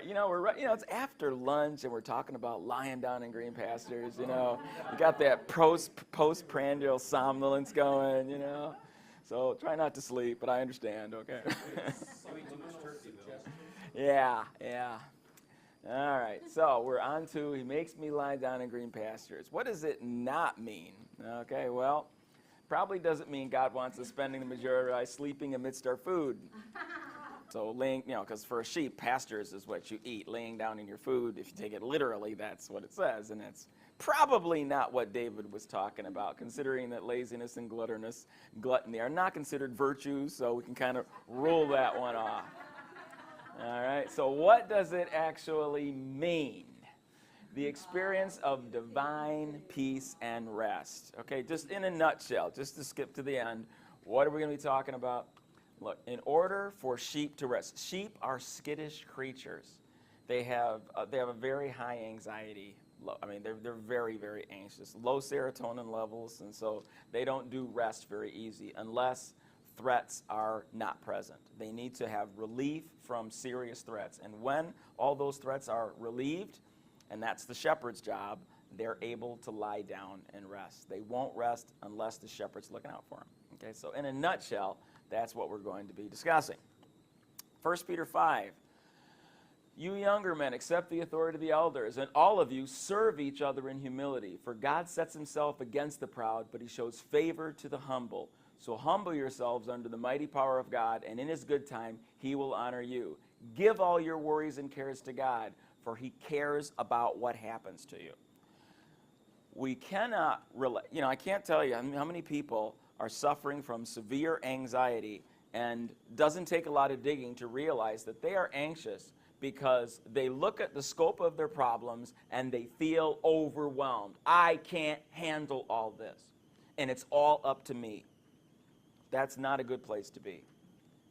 right. It's after lunch, and we're talking about lying down in green pastures. You got that postprandial somnolence going. So try not to sleep, but I understand. Okay. You eat too much turkey, though. Yeah. All right. So we're on to he makes me lie down in green pastures. What does it not mean? Okay. Well, probably doesn't mean God wants us spending the majority of our life sleeping amidst our food. So laying, because for a sheep, pastures is what you eat, laying down in your food. If you take it literally, that's what it says. And it's probably not what David was talking about, considering that laziness and gluttony are not considered virtues, so we can kind of rule that one off. All right, so what does it actually mean? The experience of divine peace and rest. Okay, just in a nutshell, just to skip to the end, what are we going to be talking about? Look, in order for sheep to rest, sheep are skittish creatures. They have a very high anxiety. They're very, very anxious. Low serotonin levels, and so they don't do rest very easy unless threats are not present. They need to have relief from serious threats. And when all those threats are relieved, and that's the shepherd's job, they're able to lie down and rest. They won't rest unless the shepherd's looking out for them. Okay, so in a nutshell, that's what we're going to be discussing. 1 Peter 5, you younger men, accept the authority of the elders, and all of you serve each other in humility. For God sets himself against the proud, but he shows favor to the humble. So humble yourselves under the mighty power of God, and in his good time he will honor you. Give all your worries and cares to God, for he cares about what happens to you. We cannot relate. I can't tell you how many people are suffering from severe anxiety, and doesn't take a lot of digging to realize that they are anxious because they look at the scope of their problems and they feel overwhelmed. I can't handle all this, and it's all up to me. That's not a good place to be.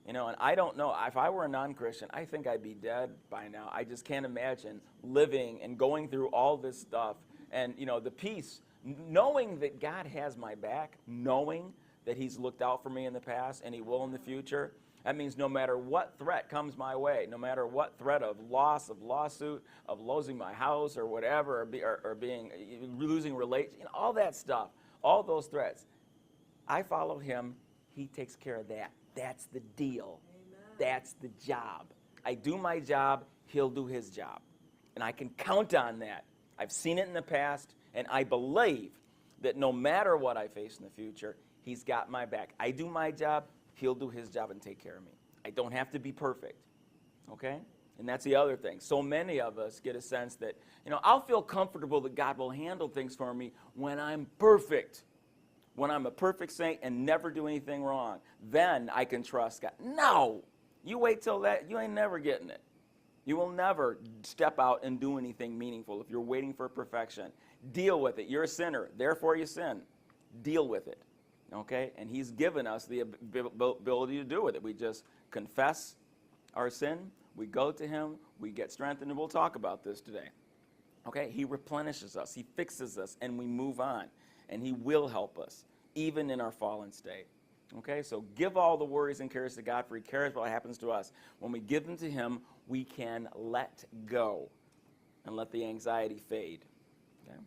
And I don't know, if I were a non-Christian, I think I'd be dead by now. I just can't imagine living and going through all this stuff and, the peace, knowing that God has my back, knowing that he's looked out for me in the past and he will in the future. That means no matter what threat comes my way, no matter what threat of loss, of lawsuit, of losing my house or whatever, or losing relations, all that stuff, all those threats, I follow him. He takes care of that. That's the deal. Amen. That's the job. I do my job, he'll do his job. And I can count on that. I've seen it in the past, and I believe that no matter what I face in the future, he's got my back. I do my job, he'll do his job and take care of me. I don't have to be perfect, okay? And that's the other thing. So many of us get a sense that, I'll feel comfortable that God will handle things for me when I'm perfect. When I'm a perfect saint and never do anything wrong, then I can trust God. No, you wait till that, you ain't never getting it. You will never step out and do anything meaningful if you're waiting for perfection. Deal with it. You're a sinner, therefore you sin. Deal with it, okay? And he's given us the ability to do with it. We just confess our sin, we go to him, we get strengthened, and we'll talk about this today. Okay, he replenishes us, he fixes us, and we move on. And he will help us, even in our fallen state. Okay, so give all the worries and cares to God, for he cares what happens to us. When we give them to him, we can let go and let the anxiety fade. Okay?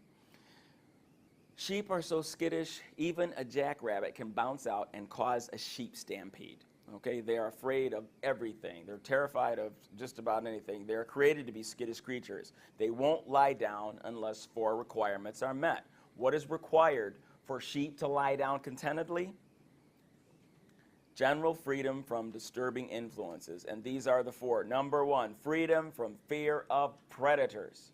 Sheep are so skittish, even a jackrabbit can bounce out and cause a sheep stampede. Okay, they are afraid of everything. They're terrified of just about anything. They are created to be skittish creatures. They won't lie down unless 4 requirements are met. What is required for sheep to lie down contentedly? General freedom from disturbing influences. And these are the 4. Number 1, freedom from fear of predators.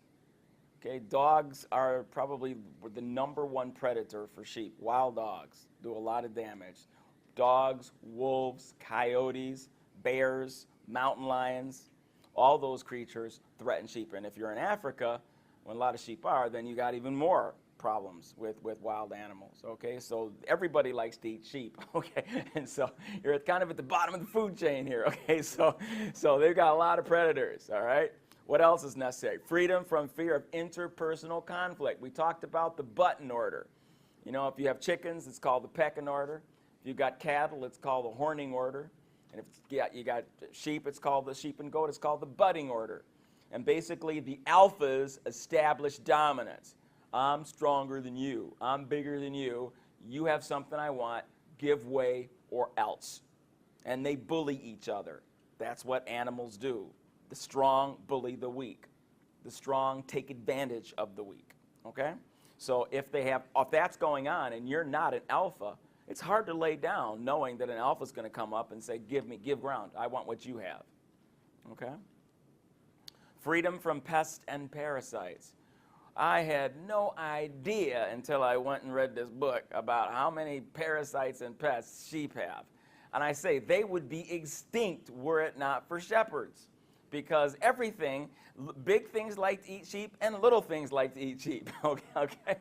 Okay, dogs are probably the number 1 predator for sheep. Wild dogs do a lot of damage. Dogs, wolves, coyotes, bears, mountain lions, all those creatures threaten sheep. And if you're in Africa, when a lot of sheep are, then you got even more problems with wild animals, okay? So everybody likes to eat sheep, okay? And so you're kind of at the bottom of the food chain here, okay? So they've got a lot of predators, all right? What else is necessary? Freedom from fear of interpersonal conflict. We talked about the button order. If you have chickens, it's called the pecking order. If you've got cattle, it's called the horning order. And if you got sheep, it's called the sheep and goat, it's called the butting order. And basically, the alphas establish dominance. I'm stronger than you. I'm bigger than you. You have something I want. Give way or else. And they bully each other. That's what animals do. The strong bully the weak. The strong take advantage of the weak. Okay? So if that's going on and you're not an alpha, it's hard to lay down knowing that an alpha is going to come up and say, give ground. I want what you have. Okay? Freedom from pests and parasites. I had no idea until I went and read this book about how many parasites and pests sheep have. And I say they would be extinct were it not for shepherds. Because everything, big things like to eat sheep and little things like to eat sheep. Okay?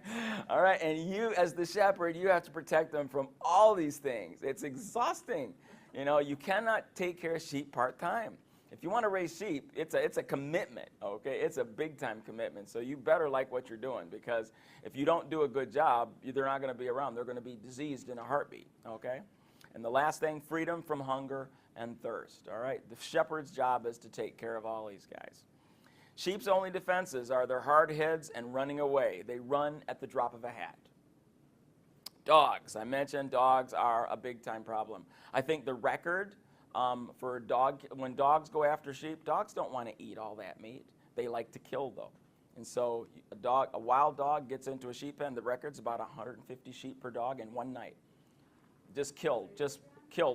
All right? And you, as the shepherd, you have to protect them from all these things. It's exhausting. You know, you cannot take care of sheep part-time. If you want to raise sheep, it's a commitment, okay? It's a big-time commitment. So you better like what you're doing, because if you don't do a good job, they're not going to be around. They're going to be diseased in a heartbeat, okay? And the last thing, freedom from hunger and thirst, all right? The shepherd's job is to take care of all these guys. Sheep's only defenses are their hard heads and running away. They run at the drop of a hat. Dogs. I mentioned dogs are a big-time problem. I think the record for when dogs go after sheep, dogs don't want to eat all that meat. They like to kill, though. And so a wild dog gets into a sheep pen. The record's about 150 sheep per dog in one night. Just killed.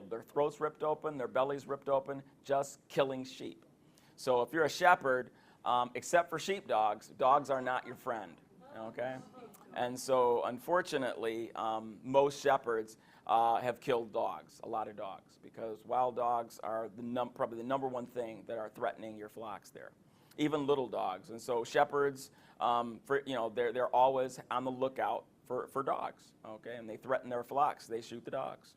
Their throats ripped open, their bellies ripped open, just killing sheep. So if you're a shepherd, except for sheepdogs, dogs are not your friend, okay? And so unfortunately, most shepherds have killed dogs, a lot of dogs, because wild dogs are probably the number one thing that are threatening your flocks there, even little dogs. And so shepherds, they're always on the lookout for dogs, okay? And they threaten their flocks. They shoot the dogs.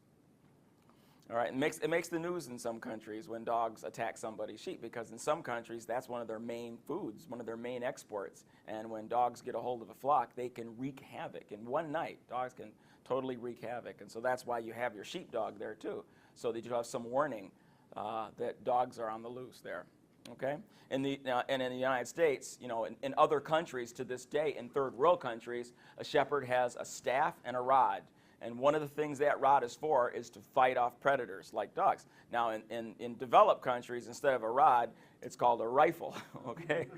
All right, it makes the news in some countries when dogs attack somebody's sheep, because in some countries that's one of their main foods, one of their main exports. And when dogs get a hold of a flock, they can wreak havoc. In one night, dogs can totally wreak havoc. And so that's why you have your sheepdog there too, so that you have some warning that dogs are on the loose there. Okay? And in the United States, in other countries to this day, in third world countries, a shepherd has a staff and a rod. And one of the things that rod is for is to fight off predators like dogs. Now, in developed countries, instead of a rod, it's called a rifle, okay?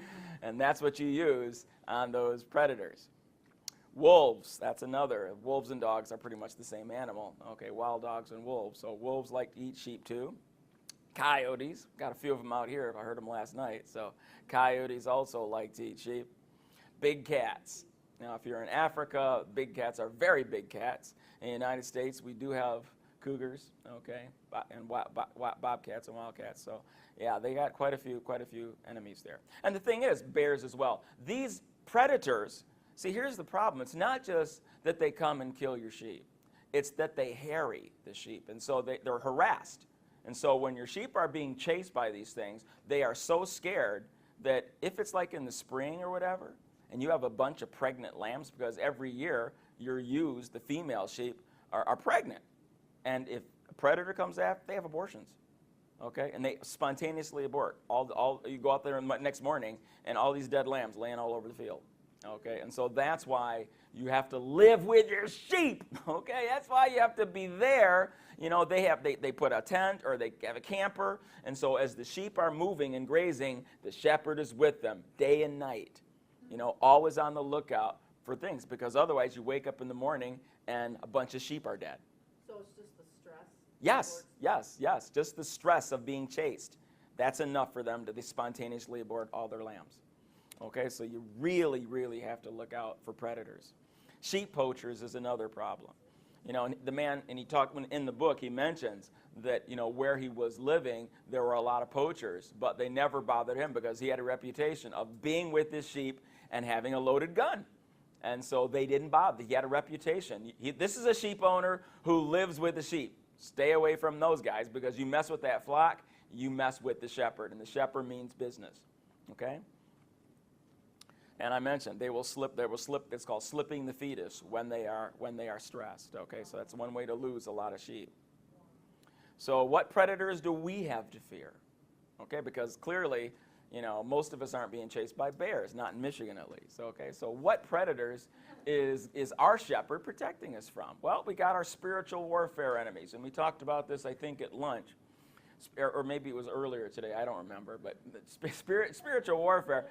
And that's what you use on those predators. Wolves, that's another. Wolves and dogs are pretty much the same animal, okay? Wild dogs and wolves. So wolves like to eat sheep too. Coyotes, got a few of them out here. I heard them last night. So coyotes also like to eat sheep. Big cats. Now, if you're in Africa, big cats are very big cats. In the United States, we do have cougars, okay, and bobcats and wildcats. So, yeah, they got quite a few enemies there. And the thing is, bears as well. These predators, see, here's the problem. It's not just that they come and kill your sheep. It's that they harry the sheep, and so they're harassed. And so when your sheep are being chased by these things, they are so scared that if it's like in the spring or whatever, and you have a bunch of pregnant lambs, because every year your ewes, the female sheep, are pregnant. And if a predator comes after, they have abortions, okay? And they spontaneously abort. You go out there the next morning, and all these dead lambs laying all over the field, okay? And so that's why you have to live with your sheep, okay? That's why you have to be there. They put a tent, or they have a camper, and so as the sheep are moving and grazing, the shepherd is with them day and night. Always on the lookout for things, because otherwise you wake up in the morning and a bunch of sheep are dead. So it's just the stress? Yes. Just the stress of being chased. That's enough for them to spontaneously abort all their lambs. Okay, so you really, really have to look out for predators. Sheep poachers is another problem. And the man, and he talked in the book, he mentions that, where he was living, there were a lot of poachers, but they never bothered him because he had a reputation of being with his sheep and having a loaded gun. And so they didn't bother. He had a reputation. This is a sheep owner who lives with the sheep. Stay away from those guys, because you mess with that flock, you mess with the shepherd, and the shepherd means business. Okay? And I mentioned they will slip. It's called slipping the fetus when they are stressed. Okay, so that's one way to lose a lot of sheep. So what predators do we have to fear? Okay, because clearly, Most of us aren't being chased by bears, not in Michigan at least. Okay, so what predators is our shepherd protecting us from? Well, we got our spiritual warfare enemies, and we talked about this, I think, at lunch. Or maybe it was earlier today, I don't remember, but spiritual warfare,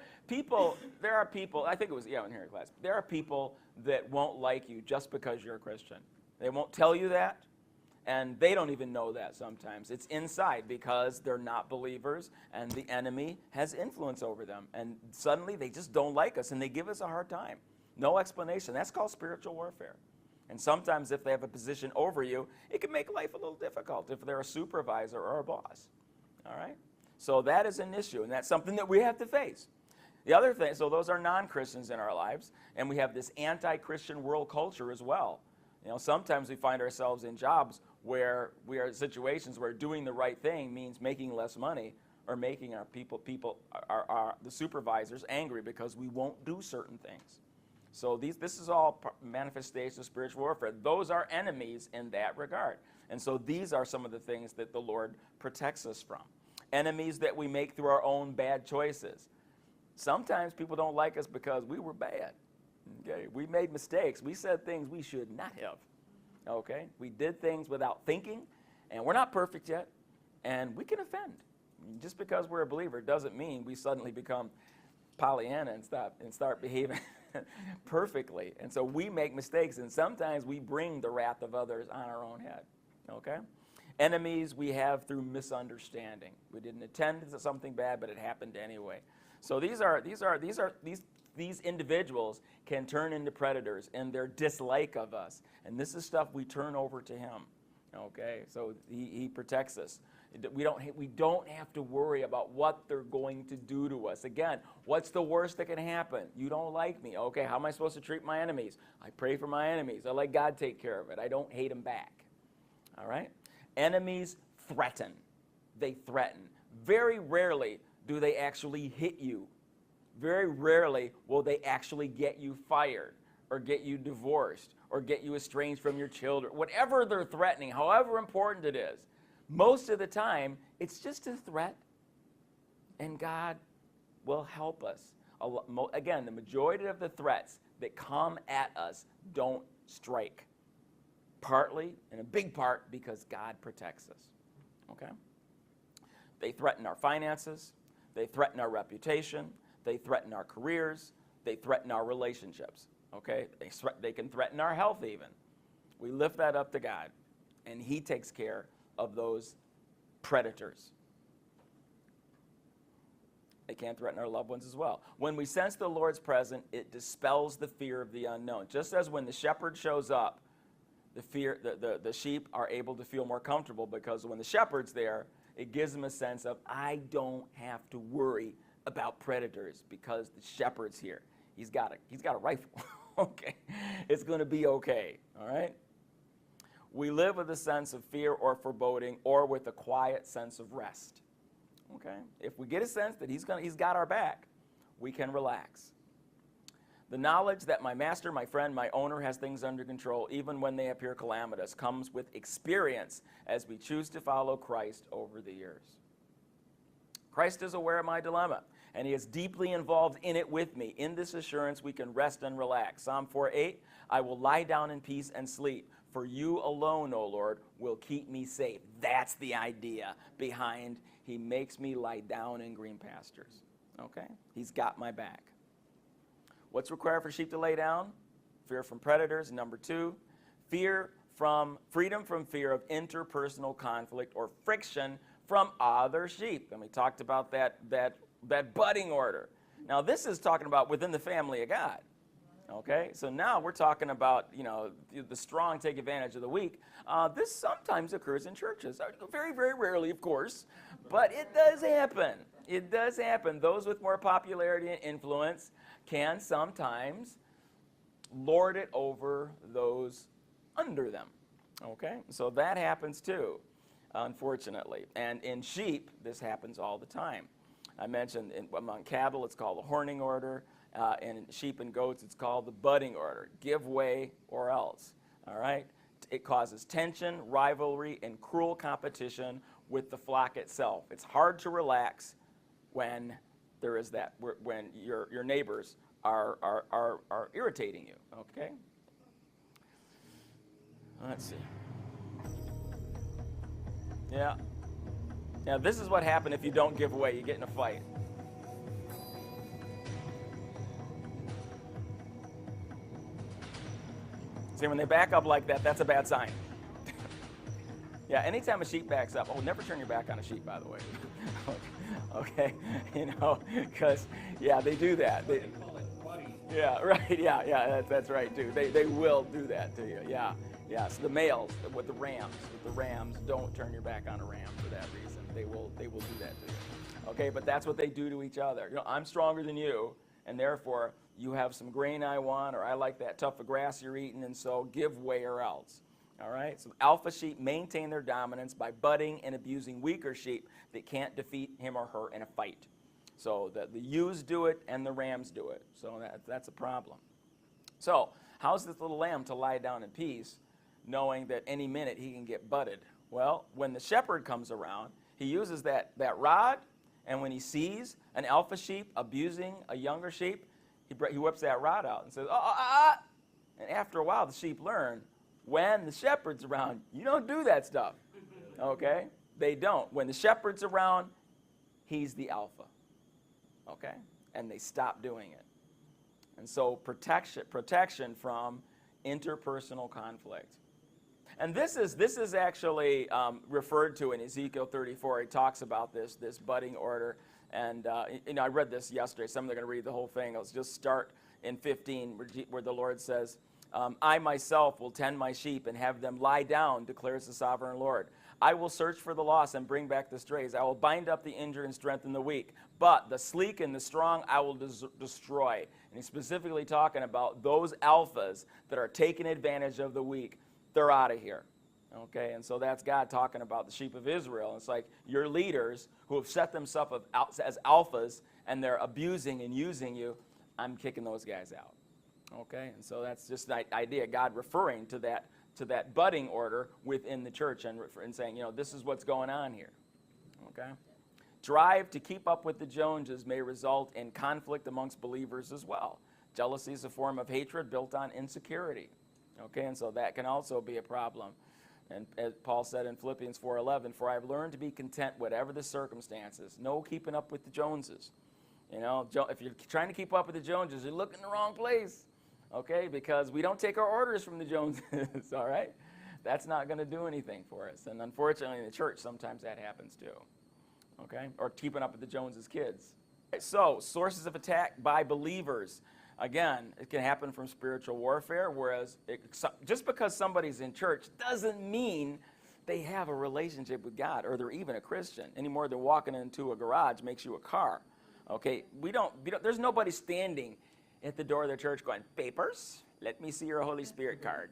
there are people, I think it was, in here in class, there are people that won't like you just because you're a Christian. They won't tell you that, and they don't even know that sometimes. It's inside because they're not believers, and the enemy has influence over them, and suddenly they just don't like us, and they give us a hard time. No explanation. That's called spiritual warfare. And sometimes if they have a position over you, it can make life a little difficult if they're a supervisor or a boss. All right? So that is an issue, and that's something that we have to face. The other thing, so those are non-Christians in our lives, and we have this anti-Christian world culture as well. Sometimes we find ourselves in jobs where we are in situations where doing the right thing means making less money or making our the supervisors angry because we won't do certain things. So this is all manifestation of spiritual warfare. Those are enemies in that regard. And so these are some of the things that the Lord protects us from. Enemies that we make through our own bad choices. Sometimes people don't like us because we were bad. Okay? We made mistakes. We said things we should not have. Okay? We did things without thinking, and we're not perfect yet, and we can offend. Just because we're a believer doesn't mean we suddenly become Pollyanna and start behaving perfectly. And so we make mistakes, and sometimes we bring the wrath of others on our own head. Okay? Enemies we have through misunderstanding. We didn't intend to something bad, but it happened anyway. So these individuals can turn into predators in their dislike of us, and this is stuff we turn over to him. Okay? So he protects us. We don't have to worry about what they're going to do to us. Again, what's the worst that can happen? You don't like me. Okay, how am I supposed to treat my enemies? I pray for my enemies. I let God take care of it. I don't hate them back. All right? Enemies threaten. They threaten. Very rarely do they actually hit you. Very rarely will they actually get you fired or get you divorced or get you estranged from your children. Whatever they're threatening, however important it is, most of the time, it's just a threat, and God will help us. Again, the majority of the threats that come at us don't strike. Partly, and a big part, because God protects us. Okay? They threaten our finances. They threaten our reputation. They threaten our careers. They threaten our relationships. Okay? They can threaten our health even. We lift that up to God, and he takes care of those predators. They can threaten our loved ones as well. When we sense the Lord's presence, it dispels the fear of the unknown. Just as when the shepherd shows up, the sheep are able to feel more comfortable because when the shepherd's there, it gives them a sense of, I don't have to worry about predators because the shepherd's here. He's got a rifle. Okay, it's going to be okay. All right. We live with a sense of fear or foreboding, or with a quiet sense of rest. Okay? If we get a sense that he's got our back, we can relax. The knowledge that my master, my friend, my owner has things under control, even when they appear calamitous, comes with experience as we choose to follow Christ over the years. Christ is aware of my dilemma, and he is deeply involved in it with me. In this assurance, we can rest and relax. Psalm 4:8, I will lie down in peace and sleep. For you alone, O Lord, will keep me safe. That's the idea behind he makes me lie down in green pastures. Okay? He's got my back. What's required for sheep to lay down? Fear from predators. Number 2, freedom from fear of interpersonal conflict or friction from other sheep. And we talked about that budding order. Now, this is talking about within the family of God. Okay, so now we're talking about, the strong take advantage of the weak. This sometimes occurs in churches. Very, very rarely, of course, but it does happen. It does happen. Those with more popularity and influence can sometimes lord it over those under them. Okay, so that happens too, unfortunately. And in sheep, this happens all the time. I mentioned among cattle, it's called the horning order. And in sheep and goats, it's called the budding order. Give way or else. All right? It causes tension, rivalry, and cruel competition with the flock itself. It's hard to relax when there is that when your neighbors are irritating you, okay? Let's see. Yeah. Now, this is what happens if you don't give way. You get in a fight. See, when they back up like that, that's a bad sign. Yeah, anytime a sheep backs up, never turn your back on a sheep, by the way. Okay, because, yeah, they do that. Yeah, right, yeah, that's right, too. They will do that to you, yeah. So the males with the rams, don't turn your back on a ram for that reason. They will do that to you. Okay, but that's what they do to each other. I'm stronger than you, and therefore you have some grain I want, or I like that tuft of grass you're eating, and so give way or else. All right, so alpha sheep maintain their dominance by butting and abusing weaker sheep that can't defeat him or her in a fight. So the ewes do it and the rams do it. So that's a problem. So how's this little lamb to lie down in peace, knowing that any minute he can get butted? Well, when the shepherd comes around, he uses that rod, and when he sees an alpha sheep abusing a younger sheep, he whips that rod out and says, And after a while, the sheep learn, when the shepherd's around, you don't do that stuff. Okay? They don't. When the shepherd's around, he's the alpha. Okay? And they stop doing it. And so protection from interpersonal conflict. And this is actually referred to in Ezekiel 34. He talks about this budding order. And I read this yesterday. Some are going to read the whole thing. Let's just start in 15 where the Lord says, I myself will tend my sheep and have them lie down, declares the sovereign Lord. I will search for the lost and bring back the strays. I will bind up the injured and strengthen the weak. But the sleek and the strong I will destroy. And he's specifically talking about those alphas that are taking advantage of the weak. They're out of here. Okay, and so that's God talking about the sheep of Israel. It's like your leaders who have set themselves up as alphas and they're abusing and using you, I'm kicking those guys out. Okay, and so that's just the idea, God referring to that budding order within the church and saying, this is what's going on here. Okay, drive to keep up with the Joneses may result in conflict amongst believers as well. Jealousy is a form of hatred built on insecurity. Okay, and so that can also be a problem. And as Paul said in Philippians 4:11, for I have learned to be content whatever the circumstances. No keeping up with the Joneses. If you're trying to keep up with the Joneses, you're looking in the wrong place. Okay, because we don't take our orders from the Joneses, all right? That's not going to do anything for us. And unfortunately in the church, sometimes that happens too. Okay, or keeping up with the Joneses' kids. So, sources of attack by believers. Again, it can happen from spiritual warfare, whereas just because somebody's in church doesn't mean they have a relationship with God or they're even a Christian, any more than walking into a garage makes you a car. Okay, there's nobody standing at the door of the church going, papers, let me see your Holy Spirit card.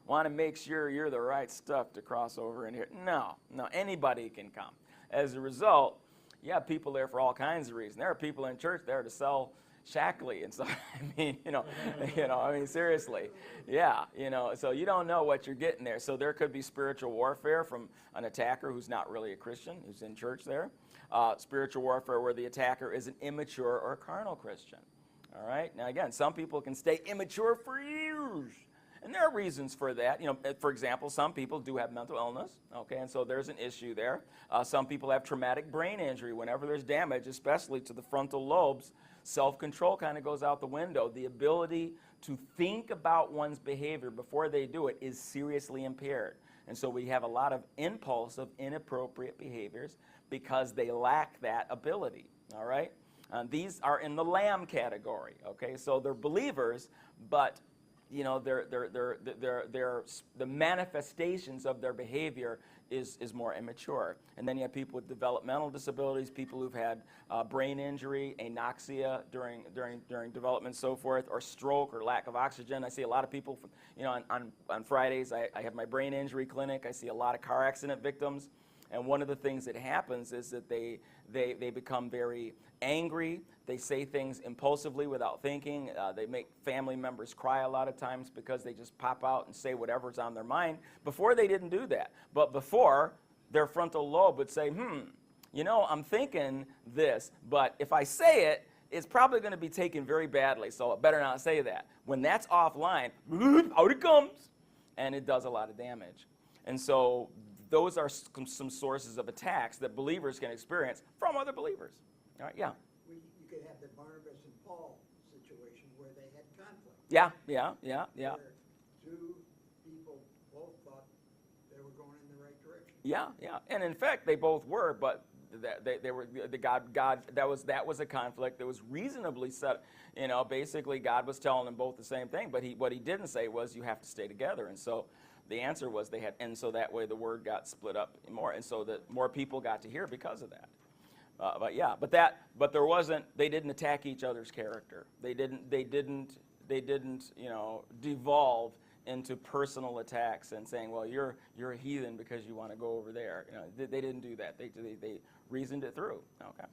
Want to make sure you're the right stuff to cross over in here. No, anybody can come. As a result, you have people there for all kinds of reasons. There are people in church there to sell Shackley and so seriously. Yeah, so you don't know what you're getting there. So there could be spiritual warfare from an attacker who's not really a Christian, who's in church there. Spiritual warfare where the attacker is an immature or a carnal Christian. All right? Now, again, some people can stay immature for years. And there are reasons for that. For example, some people do have mental illness, okay, and so there's an issue there. Some people have traumatic brain injury. Whenever there's damage, especially to the frontal lobes, self-control kind of goes out the window. The ability to think about one's behavior before they do it is seriously impaired. And so we have a lot of impulsive, inappropriate behaviors because they lack that ability, all right? These are in the lamb category, okay? So they're believers, but the manifestations of their behavior is more immature. And then you have people with developmental disabilities, people who've had brain injury, anoxia during development, so forth, or stroke or lack of oxygen. I see a lot of people, on Fridays, I have my brain injury clinic. I see a lot of car accident victims. And one of the things that happens is that they become very angry. They say things impulsively without thinking. They make family members cry a lot of times because they just pop out and say whatever's on their mind. Before, they didn't do that. But before, their frontal lobe would say, I'm thinking this, but if I say it, it's probably going to be taken very badly, so I better not say that. When that's offline, out it comes, and it does a lot of damage. And so those are some sources of attacks that believers can experience from other believers. All right, yeah? You could have the Barnabas and Paul situation where they had conflict. Yeah. Where two people both thought they were going in the right direction. Yeah. And in fact, they both were, but they were God. That was a conflict that was reasonably set. Basically, God was telling them both the same thing, but what he didn't say was you have to stay together. And so the answer was they had, and so that way the word got split up more, and so that more people got to hear because of that. But there wasn't. They didn't attack each other's character. They didn't devolve into personal attacks and saying, well, you're a heathen because you want to go over there. They didn't do that. They reasoned it through. Okay.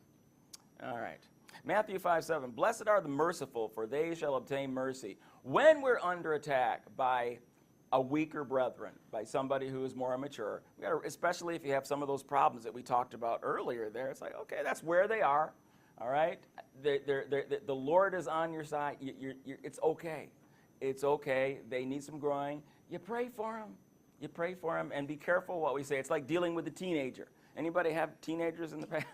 All right. Matthew 5:7. Blessed are the merciful, for they shall obtain mercy. When we're under attack by a weaker brethren, by somebody who is more immature, especially if you have some of those problems that we talked about earlier there, it's like, okay, that's where they are. All right? The Lord is on your side. It's okay. It's okay. They need some growing. You pray for them. You pray for them, and be careful what we say. It's like dealing with a teenager. Anybody have teenagers in the past?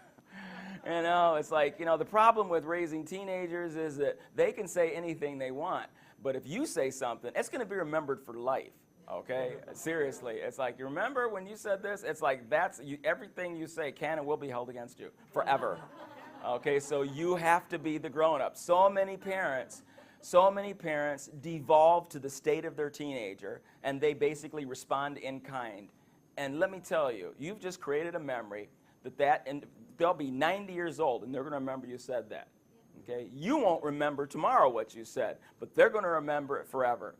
It's like, the problem with raising teenagers is that they can say anything they want. But if you say something, it's going to be remembered for life, okay? Seriously. It's like, you remember when you said this? It's like everything you say can and will be held against you forever. Okay, so you have to be the grown-up. So many parents devolve to the state of their teenager, and they basically respond in kind. And let me tell you, you've just created a memory and they'll be 90 years old, and they're going to remember you said that. Okay? You won't remember tomorrow what you said, but they're going to remember it forever.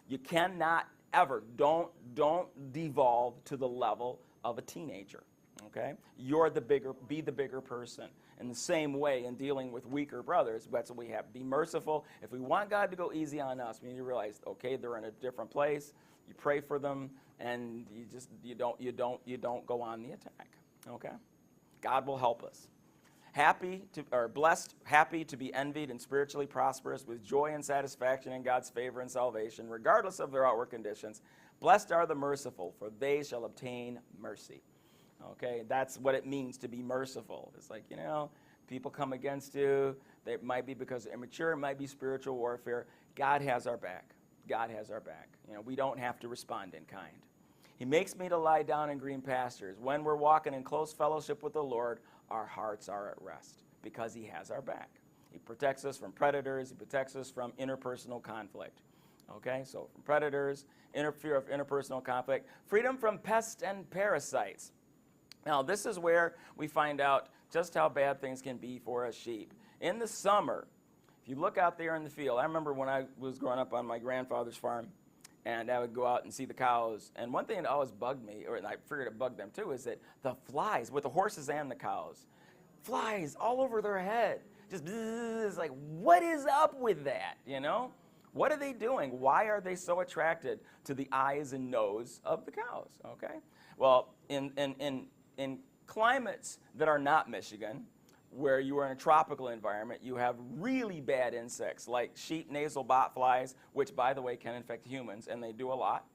You cannot ever, don't devolve to the level of a teenager. Okay? Be the bigger person. In the same way, in dealing with weaker brothers, that's what we have. Be merciful. If we want God to go easy on us, we need to realize, okay, they're in a different place. You pray for them, and you don't go on the attack. Okay? God will help us. Blessed, happy to be envied and spiritually prosperous with joy and satisfaction in God's favor and salvation, regardless of their outward conditions. Blessed are the merciful, for they shall obtain mercy. Okay, that's what it means to be merciful. It's like, people come against you. It might be because they're immature. It might be spiritual warfare. God has our back. God has our back. We don't have to respond in kind. He makes me to lie down in green pastures. When we're walking in close fellowship with the Lord, our hearts are at rest because he has our back. He protects us from predators. He protects us from interpersonal conflict. Okay, so from predators, fear of interpersonal conflict, freedom from pests and parasites. Now, this is where we find out just how bad things can be for a sheep. In the summer, if you look out there in the field, I remember when I was growing up on my grandfather's farm, and I would go out and see the cows. And one thing that always bugged me, and I figured it bugged them too, is that the flies, with the horses and the cows, flies all over their head. Just bzzz, it's like, what is up with that, What are they doing? Why are they so attracted to the eyes and nose of the cows, okay? Well, in climates that are not Michigan, where you are in a tropical environment, you have really bad insects like sheep nasal botflies, which, by the way, can infect humans, and they do a lot,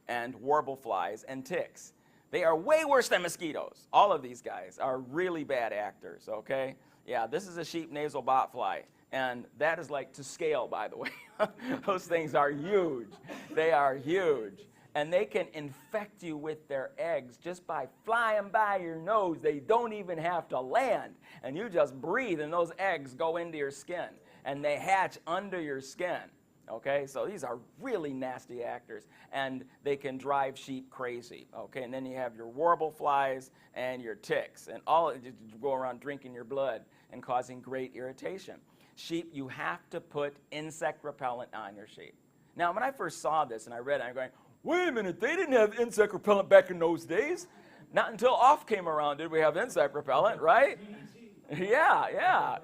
and warble flies and ticks. They are way worse than mosquitoes. All of these guys are really bad actors, okay? Yeah, this is a sheep nasal botfly, and that is like to scale, by the way. Those things are huge. They are huge. And they can infect you with their eggs just by flying by your nose. They don't even have to land. And you just breathe, and those eggs go into your skin. And they hatch under your skin. Okay? So these are really nasty actors. And they can drive sheep crazy. Okay? And then you have your warble flies and your ticks. And all just go around drinking your blood and causing great irritation. Sheep, you have to put insect repellent on your sheep. Now, when I first saw this and I read it, I'm going, wait a minute, they didn't have insect repellent back in those days. Not until off came around did we have insect repellent, right? Yeah,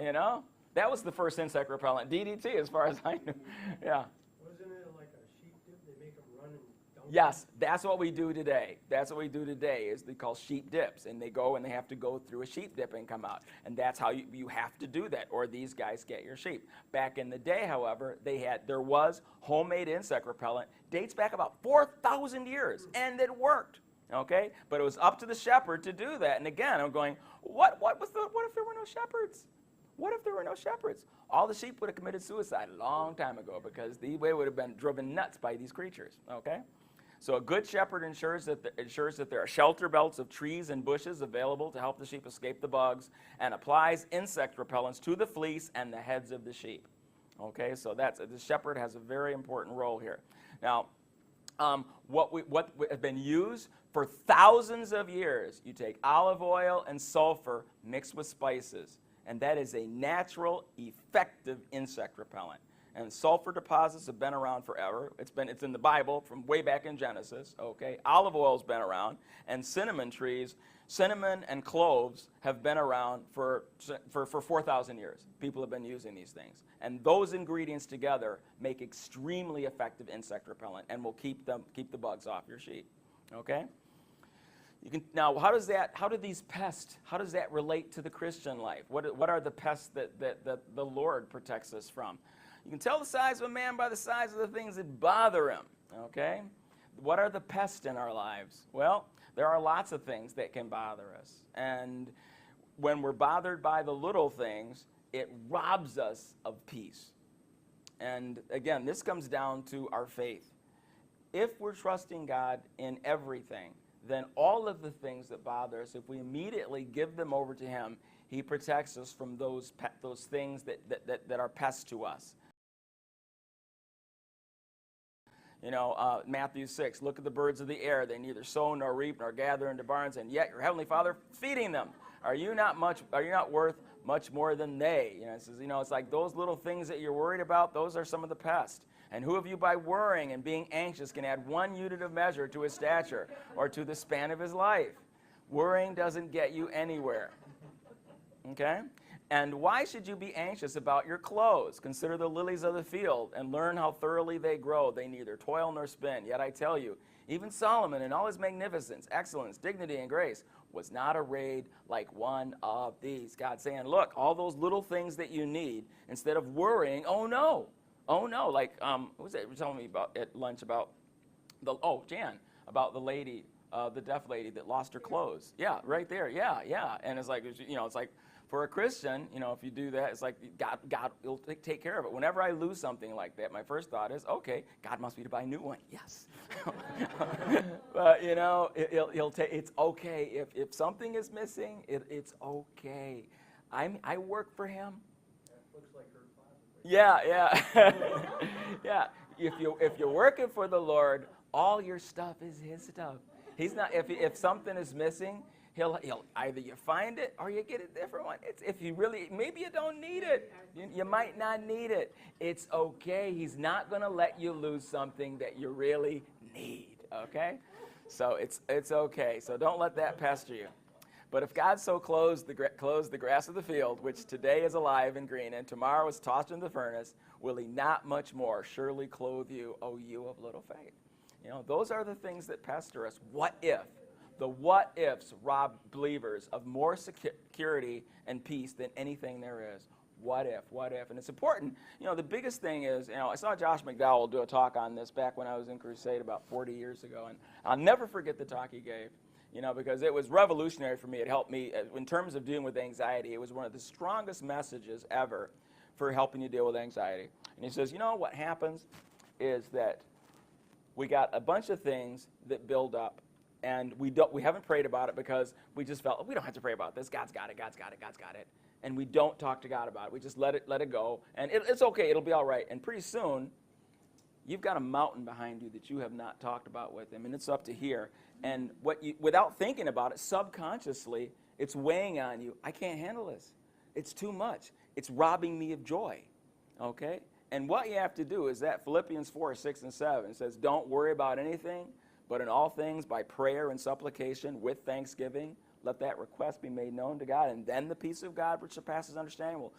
That was the first insect repellent, DDT, as far as I knew. Yeah. Wasn't it like a sheep dip? They make them run and Yes, that's what we do today. That's what we do today is they call sheep dips, and they go and they have to go through a sheep dip and come out. And that's how you have to do that, or these guys get your sheep. Back in the day, however, there was homemade insect repellent, dates back about 4,000 years, and it worked. Okay? But it was up to the shepherd to do that. And again, I'm going, what if there were no shepherds? What if there were no shepherds? All the sheep would have committed suicide a long time ago because they would have been driven nuts by these creatures. Okay? So a good shepherd ensures that there are shelter belts of trees and bushes available to help the sheep escape the bugs, and applies insect repellents to the fleece and the heads of the sheep. Okay? So the shepherd has a very important role here. Now, what has been used for thousands of years, you take olive oil and sulfur mixed with spices, and that is a natural, effective insect repellent. And sulfur deposits have been around forever. It's in the Bible from way back in Genesis. Okay, olive oil's been around, and cinnamon and cloves have been around for 4,000 years. People have been using these things, and those ingredients together make extremely effective insect repellent, and will keep the bugs off your sheep. Okay. Now, how does that relate to the Christian life? What are the pests that the Lord protects us from? You can tell the size of a man by the size of the things that bother him. Okay? What are the pests in our lives? Well, there are lots of things that can bother us. And when we're bothered by the little things, it robs us of peace. And again, this comes down to our faith. If we're trusting God in everything, then all of the things that bother us, if we immediately give them over to Him, He protects us from those things that are pests to us. You know, Matthew 6, look at the birds of the air. They neither sow nor reap nor gather into barns, and yet your heavenly Father feeding them. Are you not worth much more than they? You know, it says, it's like those little things that you're worried about, those are some of the pests. And who of you by worrying and being anxious can add 1 unit of measure to his stature or to the span of his life? Worrying doesn't get you anywhere. Okay? And why should you be anxious about your clothes? Consider the lilies of the field and learn how thoroughly they grow. They neither toil nor spin. Yet I tell you, even Solomon in all his magnificence, excellence, dignity, and grace was not arrayed like one of these. God's saying, look, all those little things that you need, instead of worrying, oh no, like, what was it you were telling me about at lunch about Jan, about the lady, the deaf lady that lost her clothes. Yeah, right there, yeah. And it's like, it's like, for a Christian, if you do that, it's like God will take care of it. Whenever I lose something like that, my first thought is, okay, God must be to buy a new one. Yes. But, he'll take. It's okay. If something is missing, it's okay. I work for Him. Looks like her father. Yeah. Yeah. If you're working for the Lord, all your stuff is His stuff. He's not. If something is missing, He'll either you find it or you get a different one. If you really, maybe you don't need it. You might not need it. It's okay. He's not going to let you lose something that you really need. Okay, so it's okay. So don't let that pester you. But if God so clothes the grass of the field, which today is alive and green, and tomorrow is tossed into the furnace, will He not much more surely clothe you, O you of little faith? Those are the things that pester us. What if? The what ifs rob believers of more security and peace than anything there is. What if? And it's important. The biggest thing is, I saw Josh McDowell do a talk on this back when I was in Crusade about 40 years ago, and I'll never forget the talk he gave, because it was revolutionary for me. It helped me in terms of dealing with anxiety. It was one of the strongest messages ever for helping you deal with anxiety. And he says, what happens is that we got a bunch of things that build up. And we haven't prayed about it because we just felt, we don't have to pray about this. God's got it. And we don't talk to God about it. We just let it go. And it's okay. It'll be all right. And pretty soon, you've got a mountain behind you that you have not talked about with Him. And it's up to here. And without thinking about it, subconsciously, it's weighing on you. I can't handle this. It's too much. It's robbing me of joy. Okay? And what you have to do is that Philippians 4, 6, and 7 says, don't worry about anything, but in all things, by prayer and supplication, with thanksgiving, let that request be made known to God. And then the peace of God, which surpasses understanding, will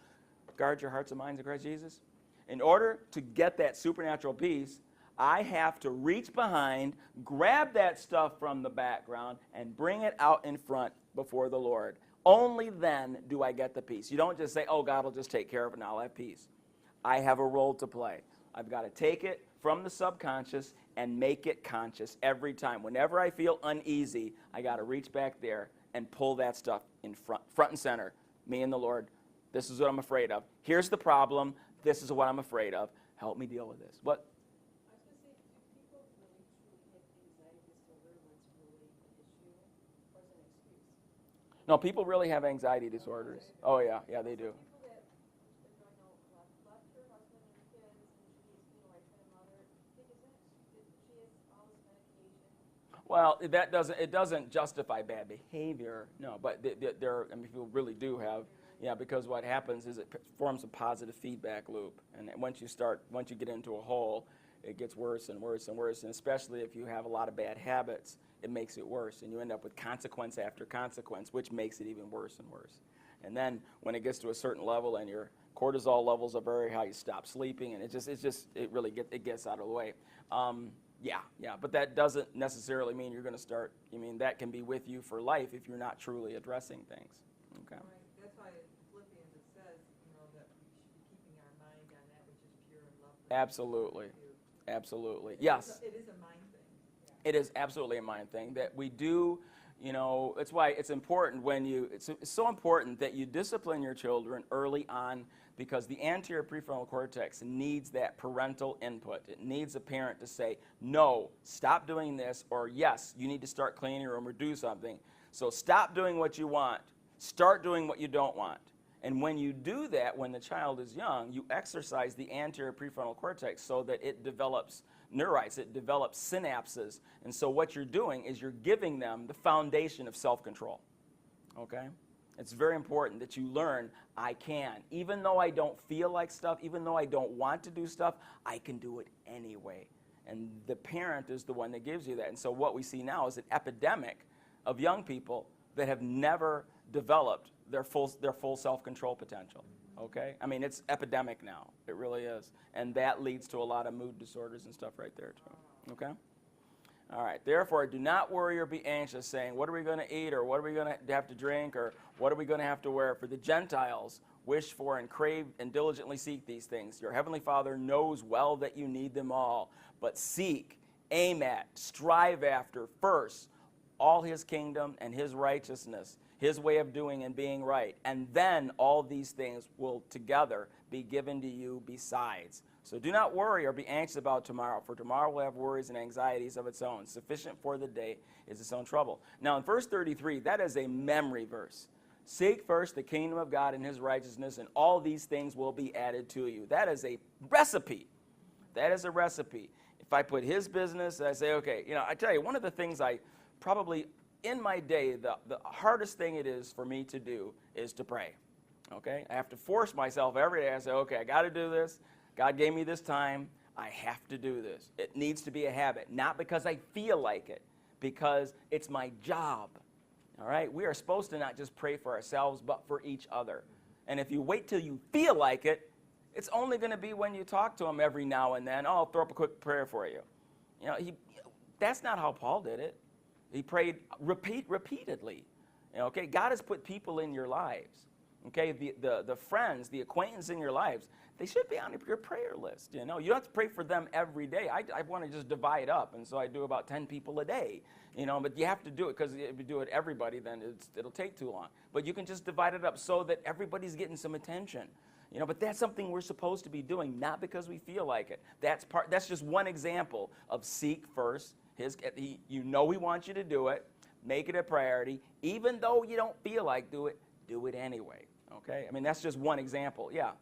guard your hearts and minds in Christ Jesus. In order to get that supernatural peace, I have to reach behind, grab that stuff from the background, and bring it out in front before the Lord. Only then do I get the peace. You don't just say, oh, God will just take care of it and I'll have peace. I have a role to play. I've got to take it from the subconscious and make it conscious every time. Whenever I feel uneasy, I got to reach back there and pull that stuff in front and center. Me and the Lord, this is what I'm afraid of. Here's the problem. This is what I'm afraid of. Help me deal with this. What? I was going to say, do people really truly have anxiety disorder when it's really an issue, or is it an excuse? No, people really have anxiety disorders. Oh, yeah, they do. People that, if I know, left her husband and kids, and she's, like a mother, she has all this medication. Well, it doesn't justify bad behavior, no, but people really do have, because what happens is it forms a positive feedback loop, and once you get into a hole, it gets worse and worse and worse, and especially if you have a lot of bad habits, it makes it worse, and you end up with consequence after consequence, which makes it even worse and worse. And then when it gets to a certain level and your cortisol levels are very high, you stop sleeping, and it really gets out of the way. But that doesn't necessarily mean you're going to start. That can be with you for life if you're not truly addressing things. Okay. Right. That's why in Philippians it says, that we should be keeping our mind on that which is pure and lovely. Absolutely. Absolutely. Yes. It is a mind thing. It is absolutely a mind thing that we do. It's why it's important it's so important that you discipline your children early on, because the anterior prefrontal cortex needs that parental input. It needs a parent to say, no, stop doing this, or yes, you need to start cleaning your room or do something. So stop doing what you want. Start doing what you don't want. And when you do that, when the child is young, you exercise the anterior prefrontal cortex so that it develops neurites, it develops synapses. And so what you're doing is you're giving them the foundation of self-control. Okay? It's very important that you learn, I can. Even though I don't feel like stuff, even though I don't want to do stuff, I can do it anyway. And the parent is the one that gives you that. And so what we see now is an epidemic of young people that have never developed their full self-control potential. Okay? It's epidemic now. It really is. And that leads to a lot of mood disorders and stuff right there, too. Okay? All right. Therefore, do not worry or be anxious, saying, what are we going to eat, or what are we going to have to drink, or what are we going to have to wear? For the Gentiles wish for and crave and diligently seek these things. Your heavenly Father knows well that you need them all. But seek, aim at, strive after first all his kingdom and his righteousness, his way of doing and being right. And then all these things will together be given to you besides. So do not worry or be anxious about tomorrow, for tomorrow will have worries and anxieties of its own. Sufficient for the day is its own trouble. Now in verse 33, that is a memory verse. Seek first the kingdom of God and his righteousness, and all these things will be added to you. That is a recipe. That is a recipe. If I put his business, I say, okay, I tell you, one of the things I probably, in my day, the hardest thing it is for me to do is to pray. Okay? I have to force myself every day. I say, okay, I got to do this. God gave me this time. I have to do this. It needs to be a habit, not because I feel like it, because it's my job. All right? We are supposed to not just pray for ourselves, but for each other. And if you wait till you feel like it, it's only going to be when you talk to him every now and then, oh, I'll throw up a quick prayer for you. That's not how Paul did it. He prayed repeatedly. Okay? God has put people in your lives. Okay? The friends, the acquaintances in your lives, they should be on your prayer list. You don't have to pray for them every day. I want to just divide up, and so I do about 10 people a day. But you have to do it, because if you do it everybody, then it'll take too long. But you can just divide it up so that everybody's getting some attention. But that's something we're supposed to be doing, not because we feel like it. That's just one example of seek first. He wants you to do it. Make it a priority. Even though you don't feel like do it anyway. Okay? That's just one example. Yeah.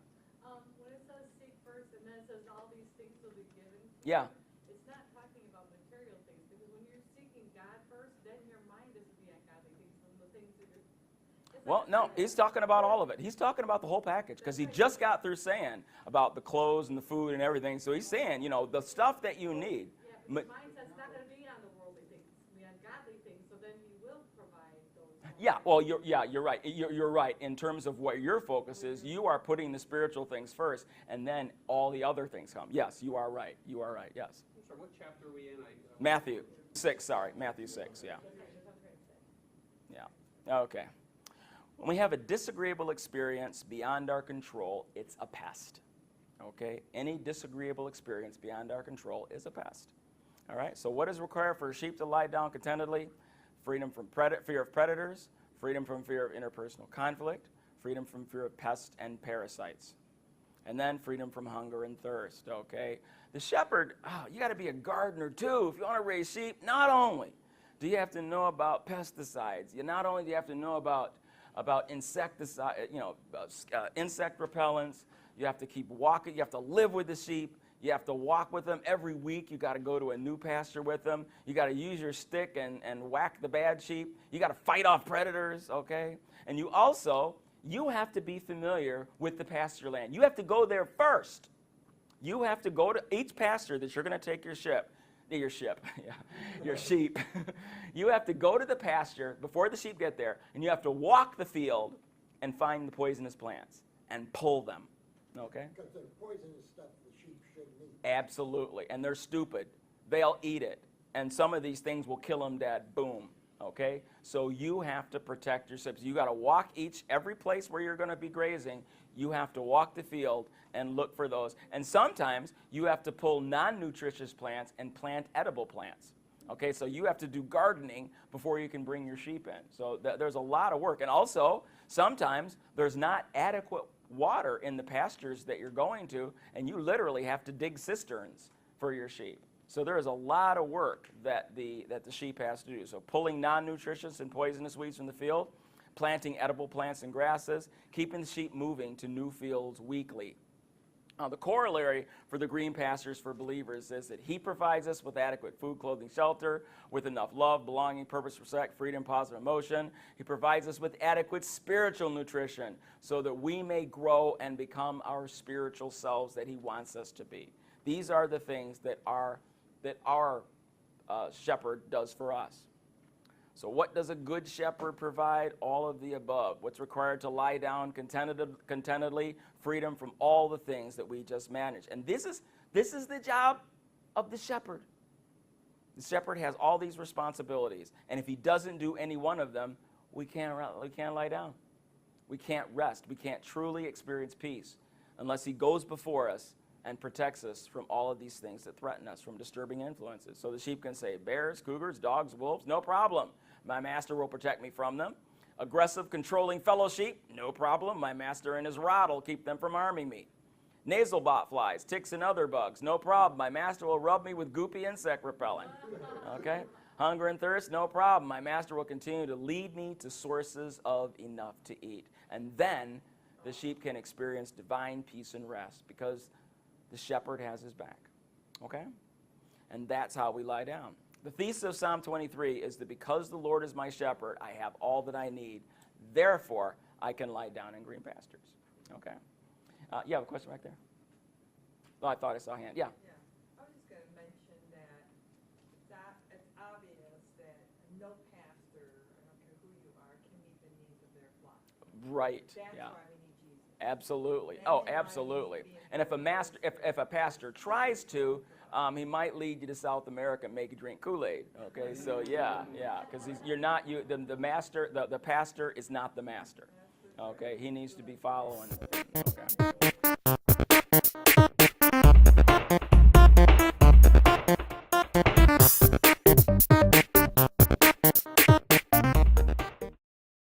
When it says seek first and then it says all these things will be given, Yeah. it's not talking about material things, because when you're seeking God first, then your mind is the ungodly things and the things that you're... Well, no, he's talking about all of it. He's talking about the whole package, because he just got through saying about the clothes and the food and everything. So he's saying, the stuff that you need. Yeah, but your mindset's not going to be on the worldly things, the ungodly things, so then you will provide those. Yeah, well, you're right. You're right. In terms of what your focus is, you are putting the spiritual things first, and then all the other things come. Yes, you are right. You are right, yes. I'm sorry, what chapter are we in? Matthew 6, sorry. Matthew 6, yeah. Yeah, okay. When we have a disagreeable experience beyond our control, it's a pest. Okay? Any disagreeable experience beyond our control is a pest. All right? So what is required for a sheep to lie down contentedly? Freedom from fear of predators, freedom from fear of interpersonal conflict, freedom from fear of pests and parasites, and then freedom from hunger and thirst, okay? The shepherd, you got to be a gardener too if you want to raise sheep. Not only do you have to know about pesticides, not only do you have to know about insecticide, insect repellents, you have to keep walking, you have to live with the sheep, you have to walk with them every week. You got to go to a new pasture with them. You got to use your stick and whack the bad sheep. You got to fight off predators, okay? And you have to be familiar with the pasture land. You have to go there first. You have to go to each pasture that you're going to take your sheep. You have to go to the pasture before the sheep get there, and you have to walk the field and find the poisonous plants and pull them, okay? Because the poisonous stuff the sheep shouldn't eat. Absolutely, and they're stupid. They'll eat it, and some of these things will kill them dead. Boom. Okay, so you have to protect your sheep. You got to walk every place where you're going to be grazing. You have to walk the field and look for those. And sometimes you have to pull non-nutritious plants and plant edible plants. Okay, so you have to do gardening before you can bring your sheep in. So there's a lot of work. And also, sometimes there's not adequate water in the pastures that you're going to, and you literally have to dig cisterns for your sheep. So there is a lot of work that the sheep has to do. So pulling non-nutritious and poisonous weeds from the field, planting edible plants and grasses, keeping the sheep moving to new fields weekly. The corollary for the green pastures for believers is that he provides us with adequate food, clothing, shelter, with enough love, belonging, purpose, respect, freedom, positive emotion. He provides us with adequate spiritual nutrition so that we may grow and become our spiritual selves that he wants us to be. These are the things that our shepherd does for us. So what does a good shepherd provide? All of the above. What's required to lie down contentedly, freedom from all the things that we just managed. And this is the job of the shepherd. The shepherd has all these responsibilities, and if he doesn't do any one of them, we can't lie down. We can't rest. We can't truly experience peace unless he goes before us and protects us from all of these things that threaten us, from disturbing influences. So the sheep can say, bears, cougars, dogs, wolves, no problem. My master will protect me from them. Aggressive, controlling fellow sheep, no problem. My master and his rod will keep them from harming me. Nasal bot flies, ticks, and other bugs, no problem. My master will rub me with goopy insect repellent. Okay? Hunger and thirst, no problem. My master will continue to lead me to sources of enough to eat. And then the sheep can experience divine peace and rest because the shepherd has his back, okay? And that's how we lie down. The thesis of Psalm 23 is that because the Lord is my shepherd, I have all that I need. Therefore, I can lie down in green pastures, okay? You have a question back there? Oh, I thought I saw a hand. Yeah. Yeah, I was just going to mention that it's obvious that no pastor, I don't care who you are, can meet the needs of their flock. Right, That's yeah. why we need Jesus. Absolutely. That's Oh, why we absolutely. need to be And if a pastor tries to, he might lead you to South America and make you drink Kool-Aid. Okay, so yeah, because the pastor is not the master. Okay, he needs to be following. Okay.